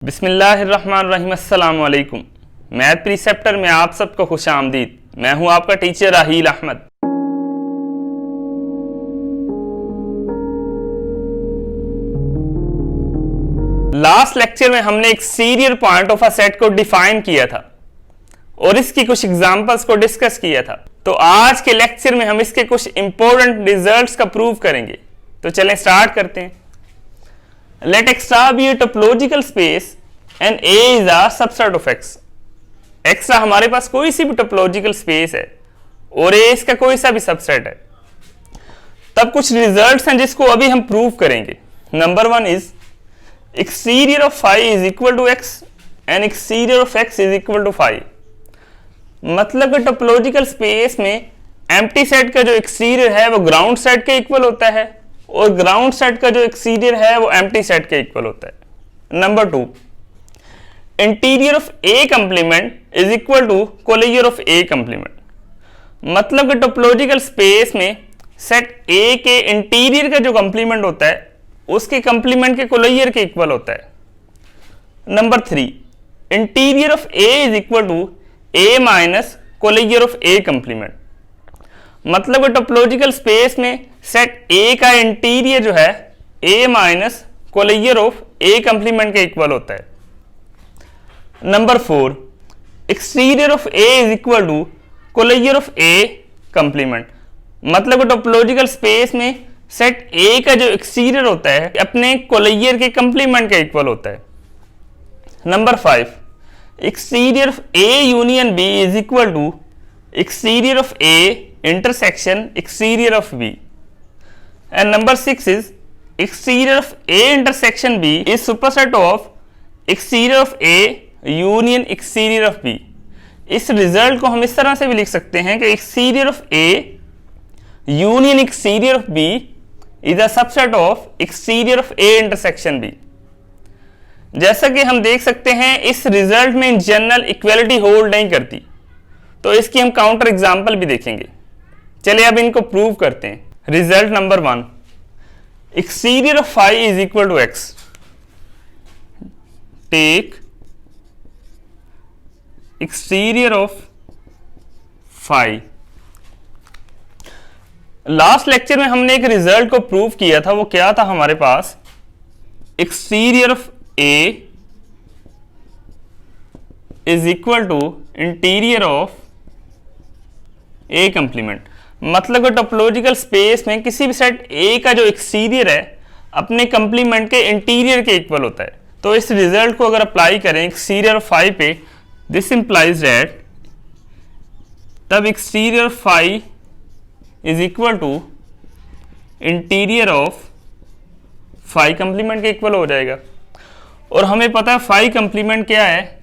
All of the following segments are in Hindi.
बिस्मिल्लाहिर्रहमानिर्रहीम। अस्सलाम वालेकुम। मैथ प्रीसेप्टर में आप सबको खुश आमदीद। मैं हूं आपका टीचर राहील अहमद। लास्ट लेक्चर में हमने एक serial point of a set को डिफाइन किया था और इसकी कुछ एग्जांपल्स को डिस्कस किया था। तो आज के लेक्चर में हम इसके कुछ इंपॉर्टेंट रिजल्ट्स का प्रूव करेंगे। तो चलें स्टार्ट करते हैं। Let X star be a topological space and A is a subset of X. X हमारे पास कोई सी भी टोपोलॉजिकल स्पेस है और A इसका कोई सा भी सबसेट है। तब कुछ रिजल्ट्स हैं जिसको अभी हम प्रूव करेंगे। Number one is exterior of phi is equal to X and exterior of X is equal to phi. मतलब कि टोपोलॉजिकल स्पेस में एम्प्टी सेट का जो एक्सटीरियर है वो ग्राउंड सेट के इक्वल होता है और ग्राउंड सेट का जो एक्सटीरियर है वो एम्प्टी सेट के इक्वल होता है। Number two, interior of A complement is equal to closure of A complement. मतलब कि टोपोलॉजिकल स्पेस में सेट ए के इंटीरियर का जो कंप्लीमेंट होता है उसके कंप्लीमेंट के कोलियर के इक्वल होता है। Number three, interior of A is equal to A minus closure of A complement. मतलब कि टोपोलॉजिकल स्पेस में सेट ए का इंटीरियर जो है A minus closure of A complement के इक्वल होता है। Number four, exterior of A is equal to closure of A complement. मतलब कि टोपोलॉजिकल स्पेस में सेट ए का जो एक्सटीरियर होता है अपने कोलियर के कंप्लीमेंट के इक्वल होता है। Number five, exterior of A union B is equal to exterior of A intersection exterior of B. And number 6 is exterior of A intersection B is superset of exterior of A union exterior of B. इस रिजल्ट को हम इस तरह से भी लिख सकते हैं कि exterior of A union exterior of B is a subset of exterior of A intersection B. जैसा कि हम देख सकते हैं इस रिजल्ट में इन जनरल इक्वलिटी होल्ड नहीं करती, तो इसकी हम काउंटर एग्जांपल भी देखेंगे। चलिए अब इनको प्रूव करते हैं। Result number one, exterior of phi is equal to X. Take exterior of phi. Last lecture में हमने एक रिजल्ट को प्रूव किया था। वो क्या था हमारे पास? Exterior of A is equal to interior of A complement. मतलब कि टोपोलॉजिकल स्पेस में किसी भी सेट ए का जो एक्सटीरियर है अपने कंप्लीमेंट के इंटीरियर के इक्वल होता है। तो इस रिजल्ट को अगर अप्लाई करें एक्सटीरियर ऑफ फाई पे, दिस इंप्लाइज दैट तब exterior of phi is equal to interior of phi complement के इक्वल हो जाएगा। और हमें पता है फाई कंप्लीमेंट क्या है,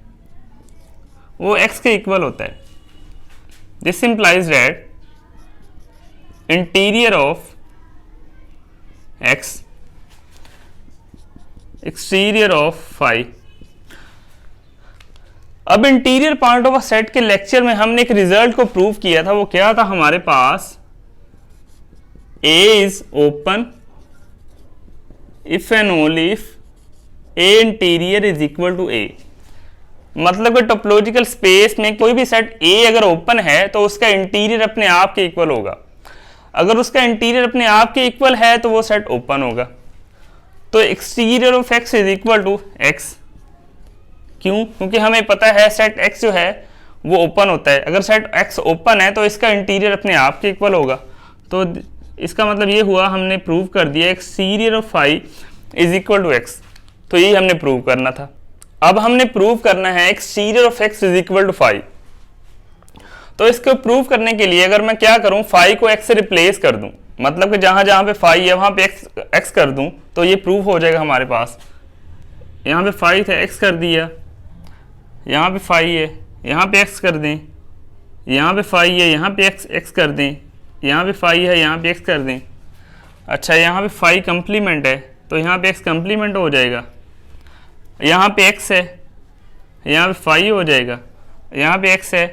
वो एक्स के इक्वल होता है। This implies that interior of X exterior of phi. अब interior part of a set के लेक्चर में हमने एक रिजल्ट को प्रूव किया था। वो क्या था हमारे पास? A is open if and only if A interior is equal to A. मतलब कि टोपोलॉजिकल स्पेस में कोई भी सेट ए अगर ओपन है तो उसका इंटीरियर अपने आप के इक्वल होगा। अगर उसका इंटीरियर अपने आप के इक्वल है तो वो सेट ओपन होगा। तो exterior of X is equal to X. क्यों? क्योंकि हमें पता है सेट एक्स जो है वो ओपन होता है। अगर सेट एक्स ओपन है तो इसका इंटीरियर अपने आप के इक्वल होगा। तो इसका मतलब ये हुआ हमने प्रूव कर दिया exterior of phi is equal to X. तो यही हमने प्रूव करना था। अब हमने प्रूव करना है exterior of X is equal to phi. तो इसको प्रूव करने के लिए अगर मैं क्या करूं, फाई को एक्स से रिप्लेस कर दूं, मतलब कि जहां जहां पे फाई है वहां पे एक्स कर दूं, तो ये प्रूव हो जाएगा हमारे पास। यहां पे फाई था, एक्स कर दिया, यहां पे फाई है, यहां पे एक्स कर दें, यहां पे फाई है, यहां पे एक्स कर दें, यहां पे फाई है, यहां पे एक्स कर दें। अच्छा, यहां पे फाई कंप्लीमेंट है तो यहां पे एक्स कंप्लीमेंट हो जाएगा। यहाँ पे एक्स है, यहाँ पे फाई हो जाएगा, यहाँ पे एक्स है,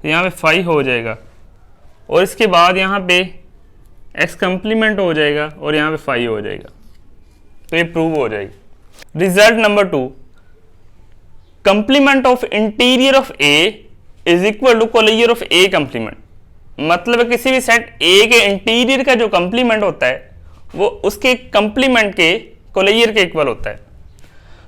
यहाँ पे फाई हो जाएगा, और इसके बाद यहाँ पे एक्स कंप्लीमेंट हो जाएगा और यहाँ पे फाई हो जाएगा। तो ये प्रूव हो जाएगी। Result number two, complement of interior of A is equal to closure of A complement. मतलब किसी भी सेट ए के इंटीरियर का जो कंप्लीमेंट होता है वो उसके कंप्लीमेंट के कोलियर के इक्वल होता है।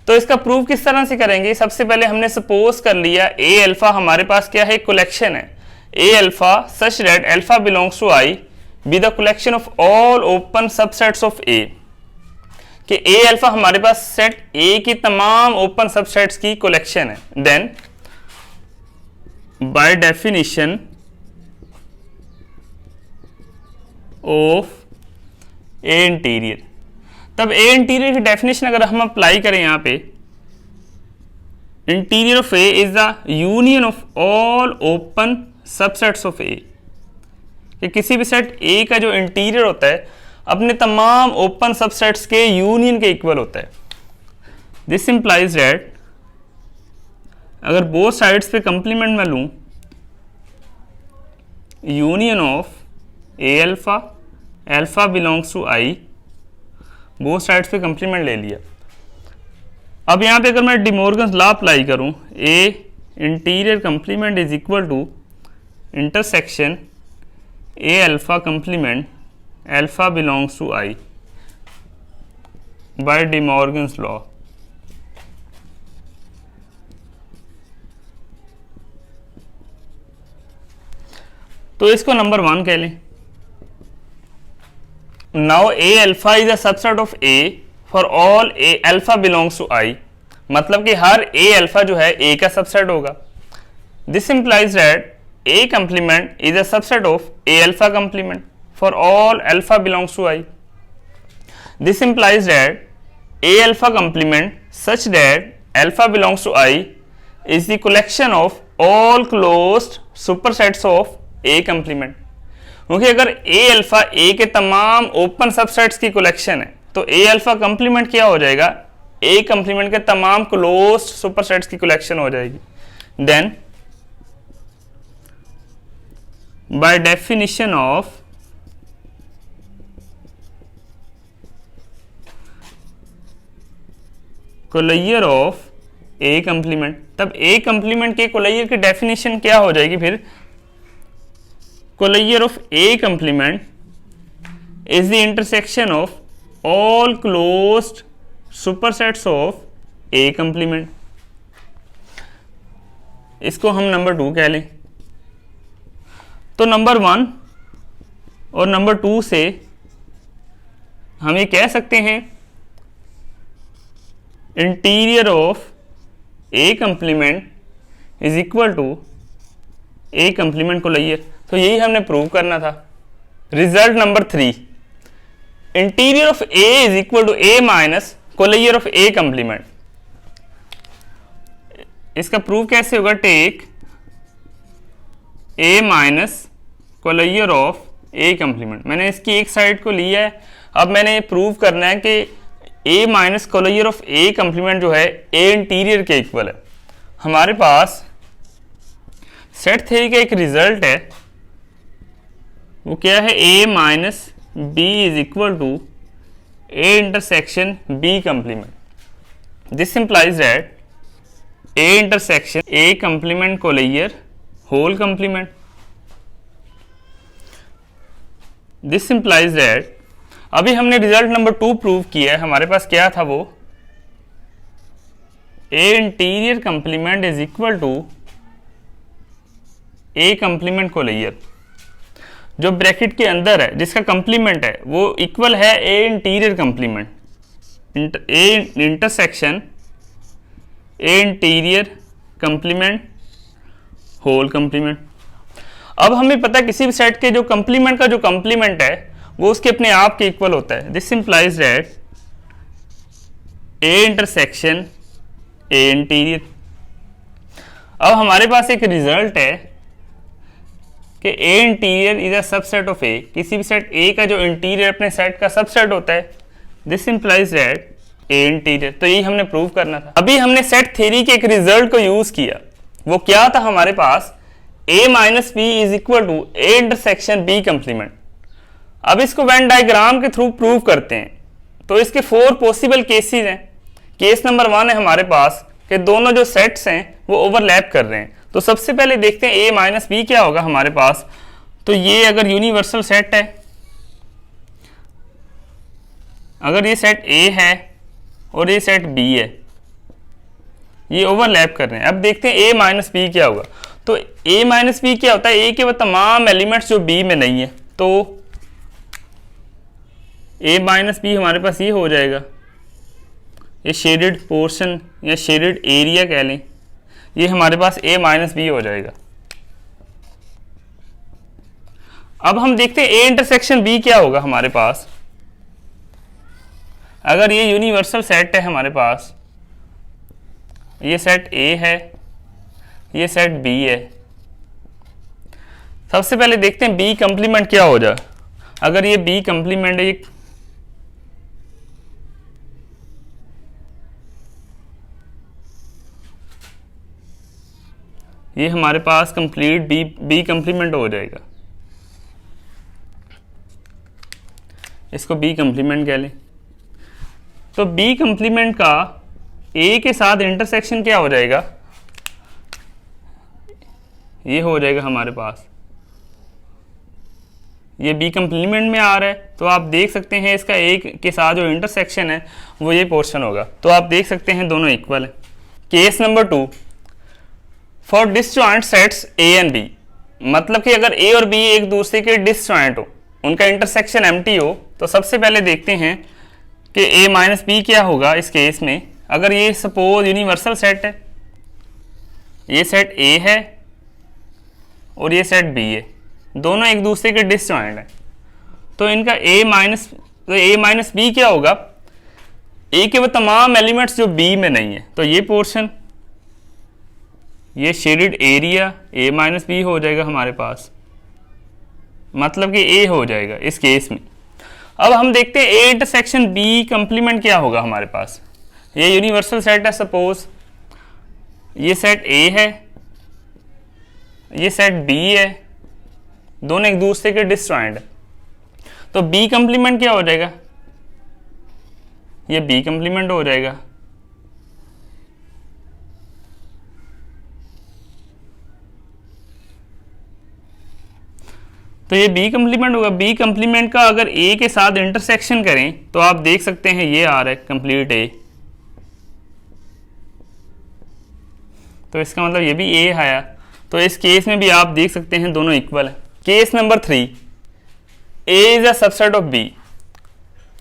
तो इसका प्रूफ किस तरह से करेंगे? सबसे पहले हमने सपोज कर लिया ए अल्फा हमारे पास क्या है, कलेक्शन है। A alpha such that alpha belongs to I be the collection of all open subsets of A, कि ए अल्फा हमारे पास सेट ए की तमाम ओपन सबसेट्स की कलेक्शन है। Then by definition of A interior, तब ए इंटीरियर की डेफिनेशन अगर हम अप्लाई करें यहां पे, interior of A is the union of all open subsets of A, कि किसी भी सेट ए का जो इंटीरियर होता है अपने तमाम ओपन सबसेट्स के यूनियन के इक्वल होता है। दिस इंप्लाइज दैट अगर बोथ साइड्स पे कंप्लीमेंट में लूं, union of A alpha, alpha belongs to I, both sides पे कंप्लीमेंट ले लिया। अब यहां पे अगर मैं डिमॉर्गन्स लॉ अप्लाई करूं, A interior complement is equal to intersection A alpha complement alpha belongs to I by De Morgan's law. तो इसको नंबर 1 कह लें। Now A alpha is a subset of A for all A alpha belongs to I, मतलब कि हर ए अल्फा जो है ए का सबसेट होगा। This implies that A complement is a subset of A alpha complement for all alpha belongs to I. This implies that A alpha complement such that alpha belongs to I is the collection of all closed supersets of A complement, क्योंकि अगर ए अल्फा ए के तमाम ओपन सबसेट्स की कलेक्शन है तो ए अल्फा कंप्लीमेंट क्या हो जाएगा, ए कंप्लीमेंट के तमाम क्लोज्ड सुपरसेट्स की कलेक्शन हो जाएगी। Then by definition of closure of A complement, तब ए कंप्लीमेंट के कोलियर की डेफिनेशन क्या हो जाएगी फिर, closure of A complement is the intersection of all closed supersets of A complement. इसको हम नंबर 2 कह लें। तो नंबर 1 और नंबर 2 से हम ये कह सकते हैं interior of A complement is equal to A complement closure. तो यही हमने प्रूव करना था। Result number 3, interior of A is equal to A minus closure of A complement. इसका प्रूव कैसे होगा, take A minus closure of A complement. मैंने इसकी एक साइड को लिया है, अब मैंने प्रूव करना है कि A minus closure of A complement जो है ए इंटीरियर के इक्वल है। हमारे पास सेट थ्योरी का एक रिजल्ट है, वो क्या है, A minus B is equal to A intersection B complement. This implies that A intersection A complement closure whole complement. This implies that अभी हमने रिजल्ट नंबर 2 प्रूव किया है। हमारे पास क्या था, वो A interior complement is equal to A complement closure. जो ब्रैकेट के अंदर है जिसका कंप्लीमेंट है वो इक्वल है A interior complement, A intersection A interior complement whole complement. अब हमें पता है किसी भी सेट के जो कंप्लीमेंट का जो कंप्लीमेंट है वो उसके अपने आप के इक्वल होता है। This implies that A intersection A interior. अब हमारे पास एक रिजल्ट है कि A interior is a subset of A, किसी भी सेट ए का जो इंटीरियर अपने सेट का सबसेट होता है। This implies that A interior. तो यही हमने प्रूव करना था। अभी हमने सेट थ्योरी के एक रिजल्ट को यूज किया, वो क्या था हमारे पास, A minus B is equal to A intersection B complement. अब इसको वेन डायग्राम के थ्रू प्रूव करते हैं। तो इसके 4 पॉसिबल केसेस हैं। केस नंबर 1 है हमारे पास कि दोनों जो सेट्स हैं वो ओवरलैप कर रहे हैं। तो सबसे पहले देखते हैं ए माइनस बी क्या होगा हमारे पास। तो ये अगर यूनिवर्सल सेट है, अगर ये सेट ए है और ये सेट बी है, ये ओवरलैप कर रहे हैं। अब देखते हैं ए माइनस बी क्या होगा। तो ए माइनस बी क्या होता है, ए के वो तमाम एलिमेंट्स जो बी में नहीं है। तो ए माइनस बी हमारे पास ये हो जाएगा, ये शेडेड पोर्शन या शेडेड एरिया कह लें, ये हमारे पास ए माइनस बी हो जाएगा। अब हम देखते हैं ए इंटरसेक्शन बी क्या होगा हमारे पास। अगर ये यूनिवर्सल सेट है हमारे पास, ये सेट ए है, ये सेट बी है। सबसे पहले देखते हैं बी कंप्लीमेंट क्या हो जाए। अगर ये बी कंप्लीमेंट है, ये हमारे पास कंप्लीट बी कंप्लीमेंट हो जाएगा। इसको बी कंप्लीमेंट कह लें। तो बी कंप्लीमेंट का ए के साथ इंटरसेक्शन क्या हो जाएगा, ये हो जाएगा हमारे पास, ये बी कंप्लीमेंट में आ रहा है। तो आप देख सकते हैं इसका ए के साथ जो इंटरसेक्शन है वो ये पोर्शन होगा। तो आप देख सकते हैं दोनों इक्वल है। Case number 2, for disjoint sets A and B, मतलब कि अगर ए और बी एक दूसरे के डिसजॉइंट हो, उनका इंटरसेक्शन एम्प्टी हो, तो सबसे पहले देखते हैं कि ए माइनस बी क्या होगा इस केस में। अगर ये सपोज यूनिवर्सल सेट है, ये सेट ए है और ये सेट बी है, दोनों एक दूसरे के डिसजॉइंट है, तो इनका ए माइनस बी क्या होगा, ए के वो तमाम एलिमेंट्स जो बी में नहीं है। तो ये पोर्शन, ये shaded area A minus B हो जाएगा हमारे पास, मतलब कि ए हो जाएगा इस केस में। अब हम देखते हैं ए इंटरसेक्शन बी कंप्लीमेंट क्या होगा हमारे पास। ये यूनिवर्सल सेट है, सपोज ये सेट ए है, ये सेट बी है, दोनों एक दूसरे के डिसजॉइंट है। तो बी कंप्लीमेंट क्या हो जाएगा, ये बी कंप्लीमेंट हो जाएगा। तो ये बी कंप्लीमेंट होगा। बी कंप्लीमेंट का अगर ए के साथ इंटरसेक्शन करें तो आप देख सकते हैं ये आ रहा है कंप्लीट ए, तो इसका मतलब ये भी ए आया। तो इस केस में भी आप देख सकते हैं दोनों इक्वल है। Case number 3, A is a subset of B.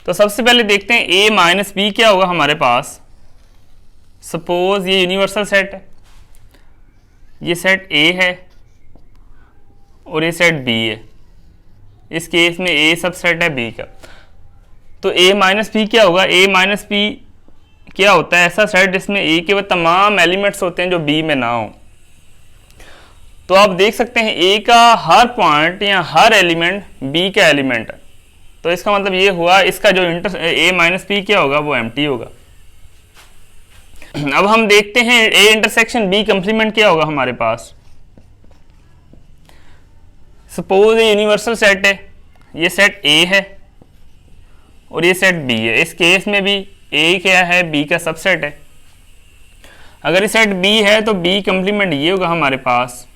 तो सबसे पहले देखते हैं ए माइनस बी क्या होगा हमारे पास। सपोज ये यूनिवर्सल सेट है, ये सेट ए है और ये सेट बी है। इस केस में ए सबसेट है बी का। तो ए माइनस बी क्या होगा, ए माइनस बी क्या होता है, ऐसा सेट जिसमें ए के वो तमाम एलिमेंट्स होते हैं जो बी में ना हो। तो आप देख सकते हैं ए का हर पॉइंट या हर एलिमेंट बी का एलिमेंट है। तो इसका मतलब ये हुआ इसका जो ए माइनस बी क्या होगा वो एम्प्टी होगा। अब हम देखते हैं ए इंटरसेक्शन बी कंप्लीमेंट क्या होगा हमारे पास। सपोज ये यूनिवर्सल सेट है, ये सेट ए है और ये सेट बी है। इस केस में भी ए क्या है, बी का सबसेट है। अगर ये सेट बी है तो बी कंप्लीमेंट ये होगा हमारे पास,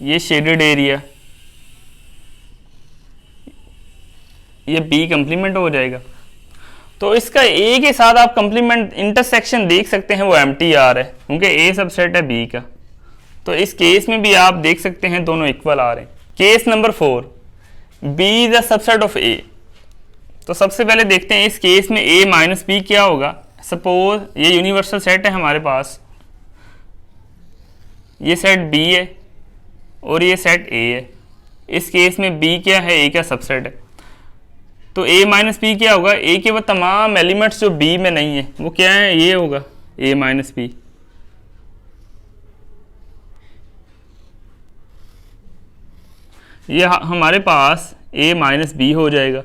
ये शेडेड एरिया, ये बी कंप्लीमेंट हो जाएगा। तो इसका ए के साथ आप कंप्लीमेंट इंटरसेक्शन देख सकते हैं वो एम्प्टी आ रहा है क्योंकि ए सबसेट है बी का। तो इस केस में भी आप देख सकते हैं दोनों इक्वल आ रहे हैं। Case number 4, B is a subset of A. तो सबसे पहले देखते हैं इस केस में ए माइनस बी क्या होगा। सपोज ये यूनिवर्सल सेट है हमारे पास, ये सेट बी है और ये सेट ए है। इस केस में बी क्या है, ए का सबसेट है। तो ए माइनस बी क्या होगा, ए के वो तमाम एलिमेंट्स जो बी में नहीं है वो क्या है, ये होगा ए माइनस बी। ये हमारे पास ए माइनस बी हो जाएगा।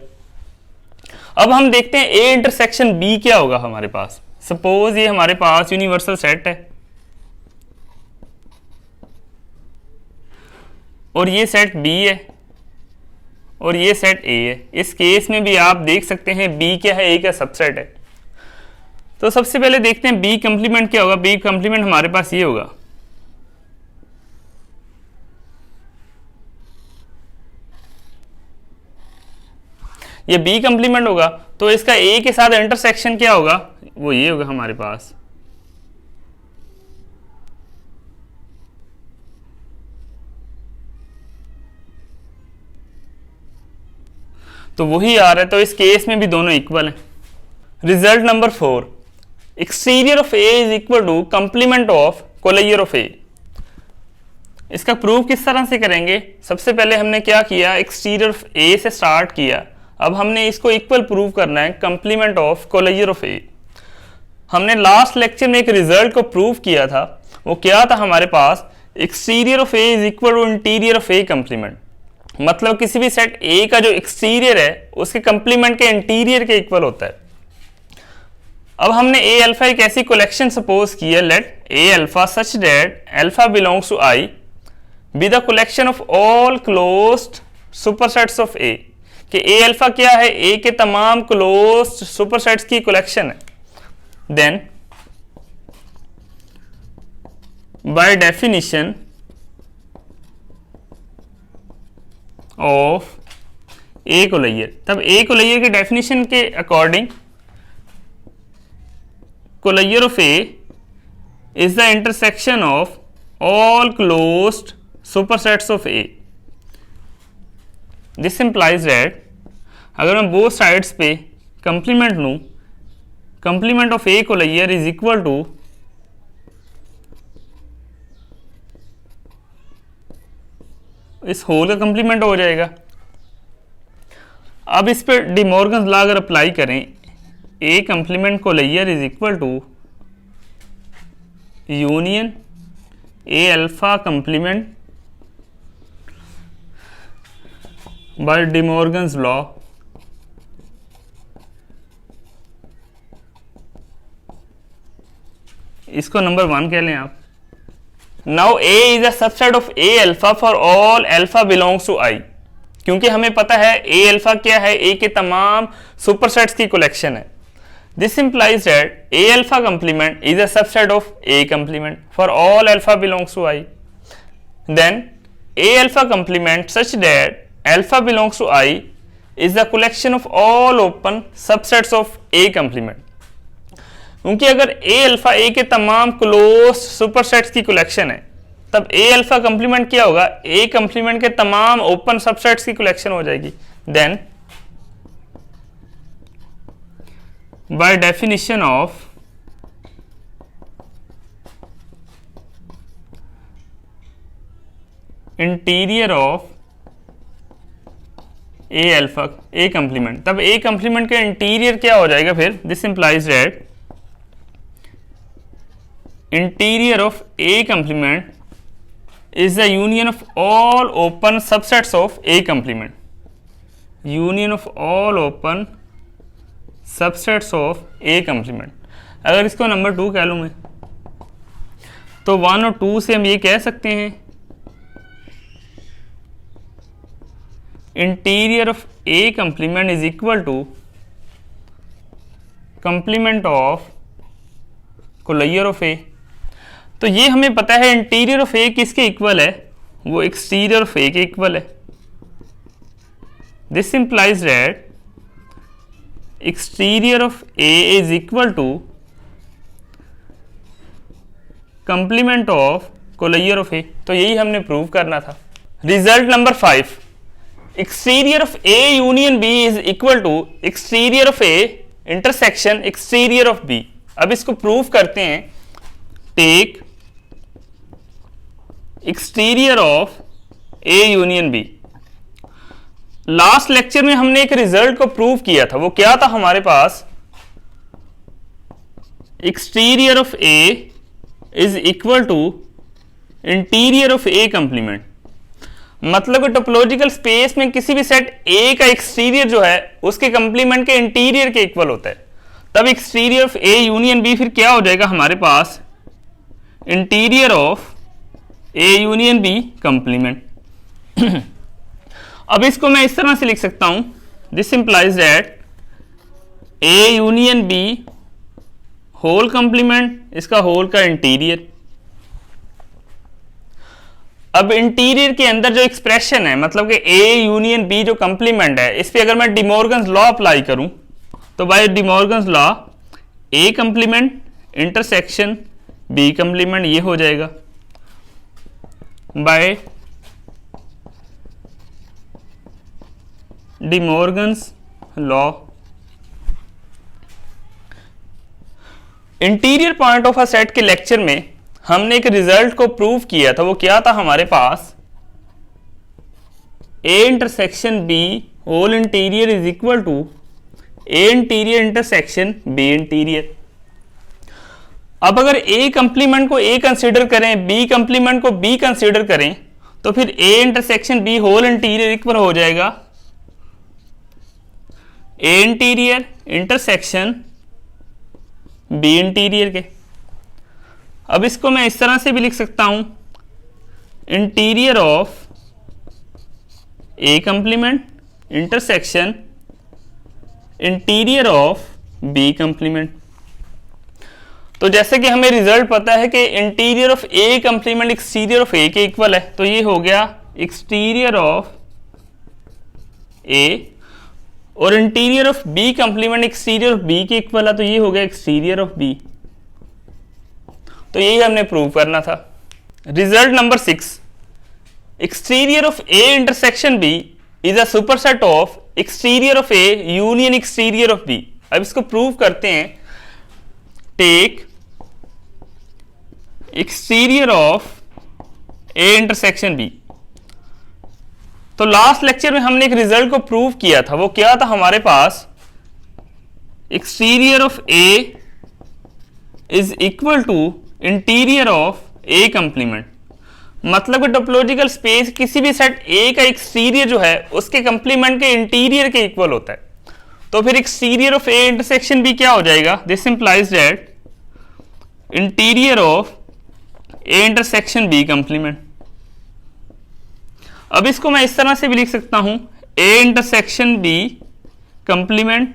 अब हम देखते हैं ए इंटरसेक्शन बी क्या होगा हमारे पास। सपोज ये हमारे पास यूनिवर्सल सेट है और ये सेट बी है और ये सेट ए है। इस केस में भी आप देख सकते हैं बी क्या है, ए का सबसेट है। तो सबसे पहले देखते हैं बी कंप्लीमेंट क्या होगा। बी कंप्लीमेंट हमारे पास ये होगा, ये बी कंप्लीमेंट होगा, तो इसका ए के साथ इंटरसेक्शन क्या होगा, वो ये होगा हमारे पास। तो वही आ रहा है, तो इस केस में भी दोनों इक्वल हैं। Result number 4, exterior of A is equal to complement of closure of A. इसका प्रूव किस तरह से करेंगे? सबसे पहले हमने क्या किया, एक्सटीरियर ऑफ ए से स्टार्ट किया, अब हमने इसको इक्वल प्रूव करना है कंप्लीमेंट ऑफ कोलेयर ऑफ ए। हमने लास्ट लेक्चर में एक रिजल्ट को प्रूव किया था, वो क्या था हमारे पास, exterior of A is equal to interior of A complement. मतलब किसी भी सेट ए का जो एक्सटीरियर है उसके कंप्लीमेंट के इंटीरियर के इक्वल होता है। अब हमने ए अल्फा एक ऐसी कलेक्शन सपोज की है, let A alpha such that alpha belongs to I be the collection of all closed supersets of A, कि ए अल्फा क्या है, ए के तमाम क्लोज्ड सुपरसेट्स की कलेक्शन है। Then by definition of A closure, तब ए कोलेयर के डेफिनेशन के according closure of A is the intersection of all closed supersets of A. This implies that अगर मैं बोथ साइड्स पे कंप्लीमेंट लूं, complement of A closure is equal to इस होल का कंप्लीमेंट हो जाएगा। अब इस पे डी मॉर्गन्स लॉ अगर अप्लाई करें, A complement closure is equal to union A alpha complement by De Morgan's law इसको नंबर 1 कह लें आप। Now A is a subset of A alpha for all alpha belongs to I, क्योंकि हमें पता है ए अल्फा क्या है, ए के तमाम सुपरसेट्स की कलेक्शन है। This implies that A alpha complement is a subset of A complement for all alpha belongs to I. Then A alpha complement such that alpha belongs to I is the collection of all open subsets of A complement, क्योंकि अगर ए अल्फा ए के तमाम क्लोज सुपरसेट्स की कलेक्शन है, तब ए अल्फा कंप्लीमेंट क्या होगा, ए कंप्लीमेंट के तमाम ओपन सबसेट्स की कलेक्शन हो जाएगी। Then by definition of interior of A alpha A complement, तब ए कंप्लीमेंट का इंटीरियर क्या हो जाएगा फिर, this implies that interior of A complement is the union of all open subsets of A complement, union of all open subsets of A complement। अगर इसको नंबर 2 कह लूँ मैं, तो 1 और 2 से हम ये कह सकते हैं interior of A complement is equal to complement of closure of A. तो ये हमें पता है इंटीरियर ऑफ ए किसके इक्वल है, वो एक्सटीरियर ऑफ ए के इक्वल है। This implies that exterior of A is equal to complement of closure of A. तो यही हमने प्रूव करना था। Result number 5, exterior of A union B is equal to exterior of A intersection exterior of B. अब इसको प्रूव करते हैं। Take exterior of A union B. Last lecture में हमने एक रिजल्ट को प्रूव किया था, वो क्या था हमारे पास, exterior of A is equal to interior of A complement. मतलब टोपोलॉजिकल स्पेस में किसी भी सेट ए का एक्सटीरियर जो है उसके कंप्लीमेंट के इंटीरियर के इक्वल होता है। तब exterior of A union B फिर क्या हो जाएगा हमारे पास, interior of A union B complement. अब इसको मैं इस तरह से लिख सकता हूं, this implies that A union B whole complement इसका होल का इंटीरियर। अब इंटीरियर के अंदर जो एक्सप्रेशन है मतलब कि ए यूनियन बी जो कंप्लीमेंट है, इस पे अगर मैं डिमॉर्गन्स लॉ अप्लाई करूं तो by De Morgan's law A complement intersection B complement ये हो जाएगा। By De Morgan's law interior point of a set के लेक्चर में हमने एक रिजल्ट को प्रूव किया था। वो क्या था हमारे पास, A intersection B whole interior is equal to A interior intersection B interior. अब अगर ए कंप्लीमेंट को ए कंसीडर करें, बी कंप्लीमेंट को बी कंसीडर करें, तो फिर A intersection B whole interior equal हो जाएगा A interior intersection B interior के। अब इसको मैं इस तरह से भी लिख सकता हूं, interior of A complement intersection interior of B complement. तो जैसे कि हमें रिजल्ट पता है कि interior of A complement exterior of A के इक्वल है, तो ये हो गया एक्सटीरियर ऑफ ए, और interior of B complement exterior of B के इक्वल है, तो ये हो गया एक्सटीरियर ऑफ बी। तो यही हमने प्रूव करना था। Result number 6, exterior of A intersection B is a superset of exterior of A union exterior of B. अब इसको प्रूव करते हैं। Take exterior of A intersection B. तो लास्ट लेक्चर में हमने एक रिजल्ट को प्रूव किया था। वो क्या था हमारे पास, exterior of A is equal to interior of A complement. मतलब कि टोपोलॉजिकल स्पेस किसी भी सेट ए का एक्सटीरियर जो है उसके कंप्लीमेंट के इंटीरियर के इक्वल होता है। तो फिर exterior of A intersection B क्या हो जाएगा, this implies that interior of A intersection B complement. अब इसको मैं इस तरह से भी लिख सकता हूं, A intersection B complement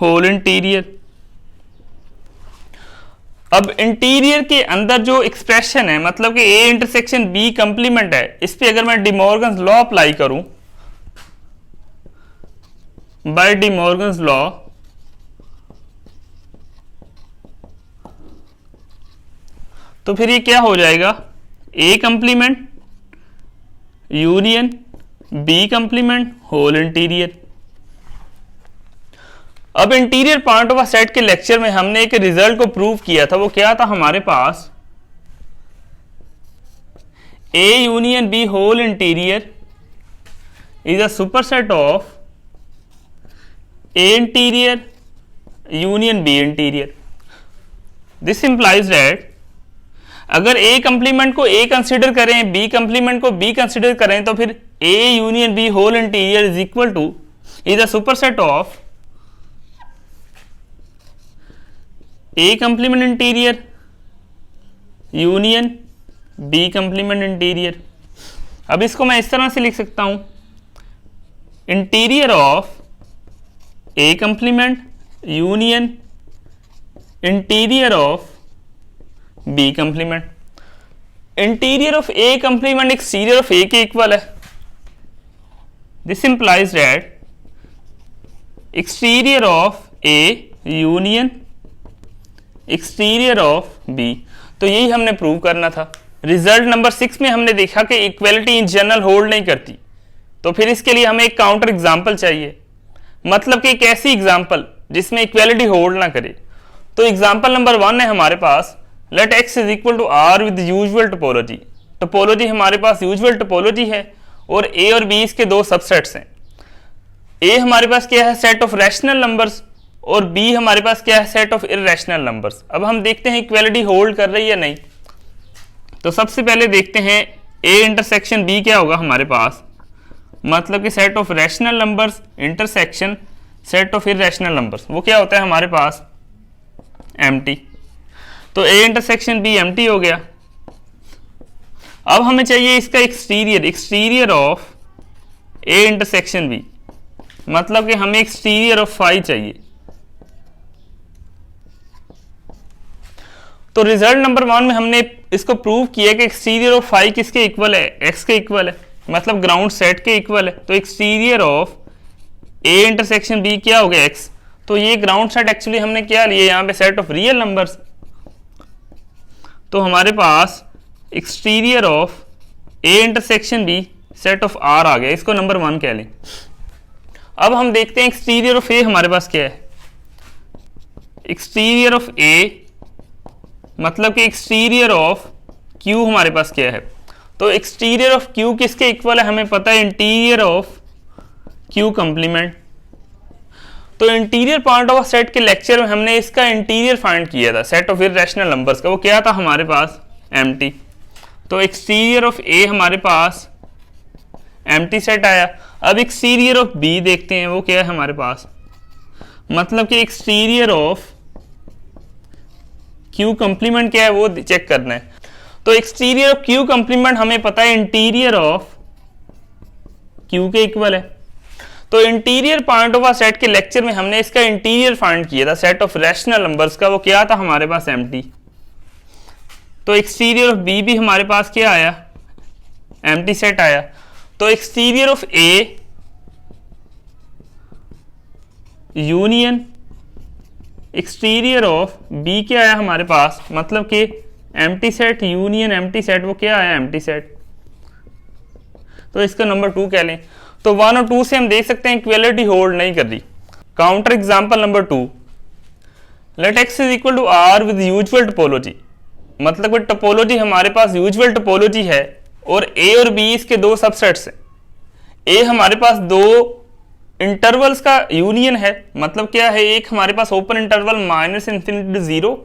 whole interior. अब इंटीरियर के अंदर जो एक्सप्रेशन है मतलब कि ए इंटरसेक्शन बी कंप्लीमेंट है, इस पे अगर मैं डिमॉर्गन्स लॉ अप्लाई करूं, बाय डिमॉर्गन्स लॉ तो फिर ये क्या हो जाएगा, A complement union B complement whole interior. अब interior point of a set के लेक्चर में हमने एक रिजल्ट को प्रूव किया था। वो क्या था हमारे पास, A union B whole interior is a superset of A interior union B interior. This implies that अगर ए कंप्लीमेंट को ए कंसीडर करें, बी कंप्लीमेंट को बी कंसीडर करें, तो फिर A union B whole interior is equal to is a superset of A complement interior union B complement interior. अब इसको मैं इस तरह से लिख सकता हूं, interior of A complement union interior of B complement. Interior of A complement exterior of A के इक्वल है। This implies that exterior of A union exterior of B. तो यही हमने प्रूव करना था। रिजल्ट नंबर 6 में हमने देखा कि इक्वलिटी इन जनरल होल्ड नहीं करती, तो फिर इसके लिए हमें एक काउंटर एग्जाम्पल चाहिए, मतलब कि एक ऐसी एग्जाम्पल जिसमें इक्वलिटी होल्ड ना करे। तो एग्जाम्पल नंबर 1 है हमारे पास, let x is equal to R with usual topology. Topology हमारे पास यूजुअल टोपोलॉजी है और a और b इसके दो सबसेट्स हैं। a हमारे पास क्या है, सेट ऑफ रैशनल नंबर्स, और b हमारे पास क्या है, सेट ऑफ इररेशनल नंबर्स। अब हम देखते हैं इक्वलिटी होल्ड कर रही है या नहीं। तो सबसे पहले देखते हैं a इंटरसेक्शन b क्या होगा हमारे पास, मतलब कि set of rational numbers intersection set of irrational numbers. वो क्या होता है हमारे पास, एम्प्टी। तो a इंटरसेक्शन b एम्प्टी हो गया। अब हमें चाहिए इसका exterior, exterior of a intersection b, मतलब कि हमें एक्सटीरियर ऑफ फाई चाहिए। तो रिजल्ट नंबर 1 में हमने इसको प्रूव किया कि एक्सटीरियर ऑफ फाई किसके इक्वल है, एक्स के इक्वल है, मतलब ग्राउंड सेट के इक्वल है। तो exterior of A intersection B क्या हो गया, एक्स। तो ये ग्राउंड सेट एक्चुअली हमने क्या लिया यहाँ पे, सेट ऑफ रियल नंबर्स। तो हमारे पास exterior of A intersection B set of R आ गया, इसको नंबर 1 कह लें। अब हम देखते हैं एक्सटीरियर ऑफ ए हमारे पास क्या है। एक्सटीरियर ऑफ ए मतलब कि एक्सटीरियर ऑफ क्यू हमारे पास क्या है। तो एक्सटीरियर ऑफ क्यू किसके इक्वल है, हमें पता है इंटीरियर ऑफ क्यू कंप्लीमेंट। तो इंटीरियर पार्ट ऑफ सेट के लेक्चर में हमने इसका इंटीरियर फाइंड किया था सेट ऑफ इर्रेशनल नंबर्स का, वो क्या था हमारे पास, एम्प्टी। तो एक्सटीरियर ऑफ ए हमारे पास एम्प्टी सेट आया। अब एक्सटीरियर ऑफ बी देखते हैं, वो क्या है हमारे पास, मतलब कि एक्सटीरियर ऑफ क्यू कंप्लीमेंट क्या है वो चेक करना है। तो एक्सटीरियर ऑफ क्यू कंप्लीमेंट हमें पता है इंटीरियर ऑफ क्यू के इक्वल है। तो interior part of a set के लेक्चर में हमने इसका इंटीरियर फाइंड किया था सेट ऑफ रैशनल नंबर्स का, वो क्या था हमारे पास, एम्प्टी। तो एक्सटीरियर ऑफ बी भी हमारे पास क्या आया, एम्प्टी सेट आया। तो exterior of A union exterior of B क्या आया हमारे पास, मतलब कि empty set union empty set, वो क्या आया, एम्प्टी सेट। तो इसका नंबर 2 कह लें। तो 1 और 2 से हम देख सकते हैं इक्वलिटी होल्ड नहीं कर रही। Counter example number 2, let X is equal to R with usual topology, मतलब कि टोपोलॉजी हमारे पास यूजुअल टोपोलॉजी है और ए और बी इसके 2 सबसेट्स हैं। ए हमारे पास 2 इंटरवल्स का यूनियन है, मतलब क्या है, एक हमारे पास ओपन इंटरवल -∞ to 0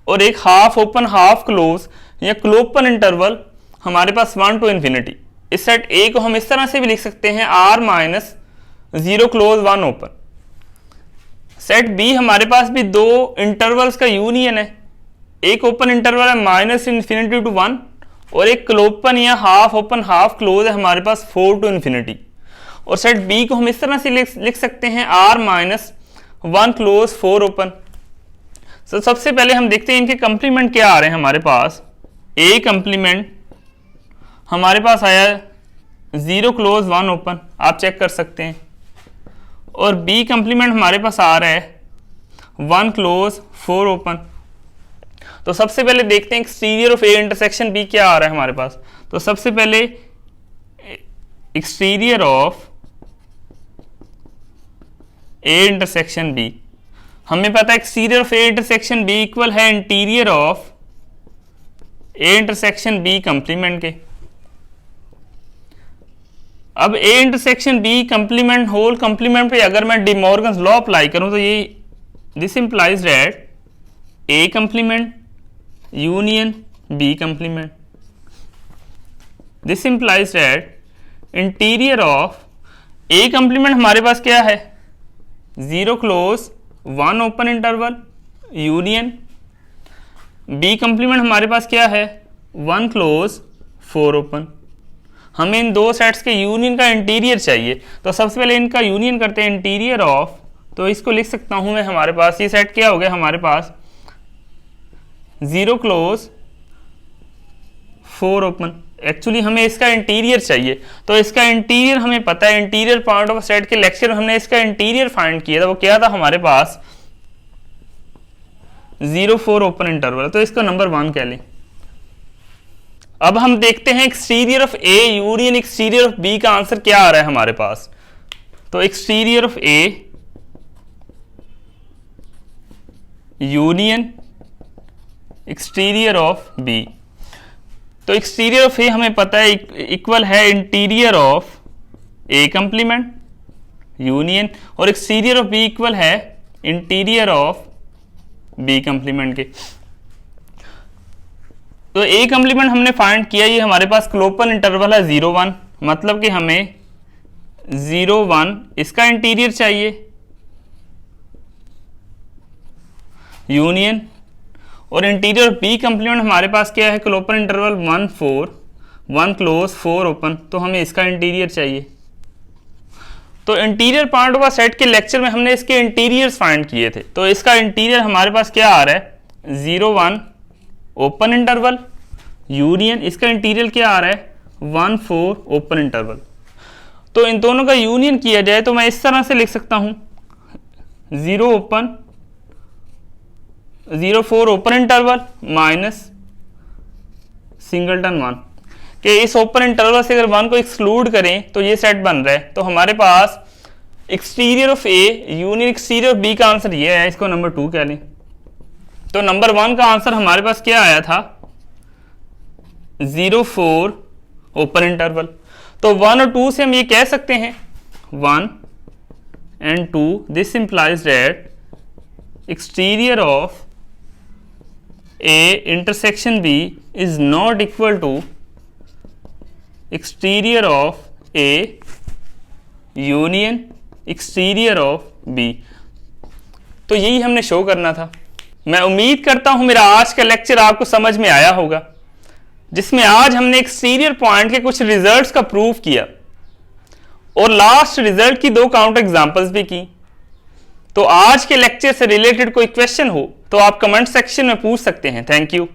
और एक हाफ ओपन हाफ क्लोज या क्लोपन इंटरवल हमारे पास 1 to ∞। इस सेट ए को हम इस तरह से भी लिख सकते हैं R-0 close 1 open. Set B हमारे पास भी 2 इंटरवल्स का यूनियन है, एक ओपन इंटरवल है -∞ to 1 और एक क्लोपन या हाफ ओपन हाफ क्लोज है हमारे पास 4 to ∞। और सेट बी को हम इस तरह से लिख सकते हैं R-1 क्लोज 4 ओपन। तो सबसे पहले हम देखते हैं इनके कंप्लीमेंट क्या आ रहे हैं हमारे पास। ए कंप्लीमेंट हमारे पास आया 0 क्लोज 1 ओपन, आप चेक कर सकते हैं, और बी कंप्लीमेंट हमारे पास आ रहा है 1 क्लोज 4 ओपन। तो सबसे पहले देखते हैं exterior of A intersection B क्या आ रहा है हमारे पास। तो सबसे पहले exterior of A intersection B, हमें पता है exterior of A intersection B equal है interior of A intersection B complement के। अब A intersection B complement whole complement पे अगर मैं डिमॉर्गन्स लॉ अप्लाई करूं तो ये this implies that A complement union B complement, this implies that interior of A complement हमारे पास क्या है, 0 close 1 open interval union, B complement हमारे पास क्या है, 1 क्लोज 4 ओपन। हमें इन 2 सेट्स के यूनियन का इंटीरियर चाहिए, तो सबसे पहले इनका यूनियन करते हैं इंटीरियर ऑफ। तो इसको लिख सकता हूं मैं, हमारे पास ये सेट क्या हो गया हमारे पास, 0 क्लोज 4 ओपन। एक्चुअली हमें इसका इंटीरियर चाहिए, तो इसका इंटीरियर हमें पता है, इंटीरियर पार्ट ऑफ सेट के लेक्चर में हमने इसका इंटीरियर फाइंड किया था, वो क्या था हमारे पास, 0 4 ओपन इंटरवल। तो इसका नंबर 1 कह लें। अब हम देखते हैं exterior of A union exterior of B का आंसर क्या आ रहा है हमारे पास। तो exterior of A union exterior of B, तो एक्सटीरियर ऑफ ए हमें पता है इक्वल है interior of A complement union, और एक्सटीरियर ऑफ बी इक्वल है इंटीरियर ऑफ बी कंप्लीमेंट के। तो ए कंप्लीमेंट हमने फाइंड किया, ये हमारे पास क्लोपन इंटरवल है 0 1, मतलब कि हमें 0 1 इसका इंटीरियर चाहिए यूनियन, और इंटीरियर बी कंप्लीमेंट हमारे पास क्या है, क्लोपन इंटरवल 1 4 1 क्लोज 4 ओपन, तो हमें इसका इंटीरियर चाहिए। तो इंटीरियर पार्ट ऑफ सेट के लेक्चर में हमने इसके इंटीरियर्स फाइंड किए थे, तो इसका इंटीरियर हमारे पास क्या आ रहा है, 0 1 ओपन इंटरवल यूनियन, इसका इंटीरियर क्या आ रहा है 1 4 ओपन इंटरवल। तो इन दोनों का यूनियन किया जाए तो मैं इस तरह से लिख सकता हूं 0 open 0 4 open interval minus singleton 1 कि इस ओपन इंटरवल से अगर 1 को एक्सक्लूड करें तो ये सेट बन रहा है। तो हमारे पास exterior of A union exterior of B का आंसर ये है, इसको नंबर 2 कह लें। तो नंबर 1 का आंसर हमारे पास क्या आया था 0 4 ओपन इंटरवल। तो 1 और 2 से हम ये कह सकते हैं 1 and 2, this implies that exterior of A intersection B is not equal to exterior of A union exterior of B। तो यही हमने शो करना था। मैं उम्मीद करता हूं मेरा आज का लेक्चर आपको समझ में आया होगा, जिसमें आज हमने एक्सटीरियर पॉइंट के कुछ रिजल्ट्स का प्रूफ किया और लास्ट रिजल्ट की 2 काउंटर एग्जांपल्स भी की। तो आज के लेक्चर से रिलेटेड कोई क्वेश्चन हो तो आप कमेंट सेक्शन में पूछ सकते हैं। Thank you.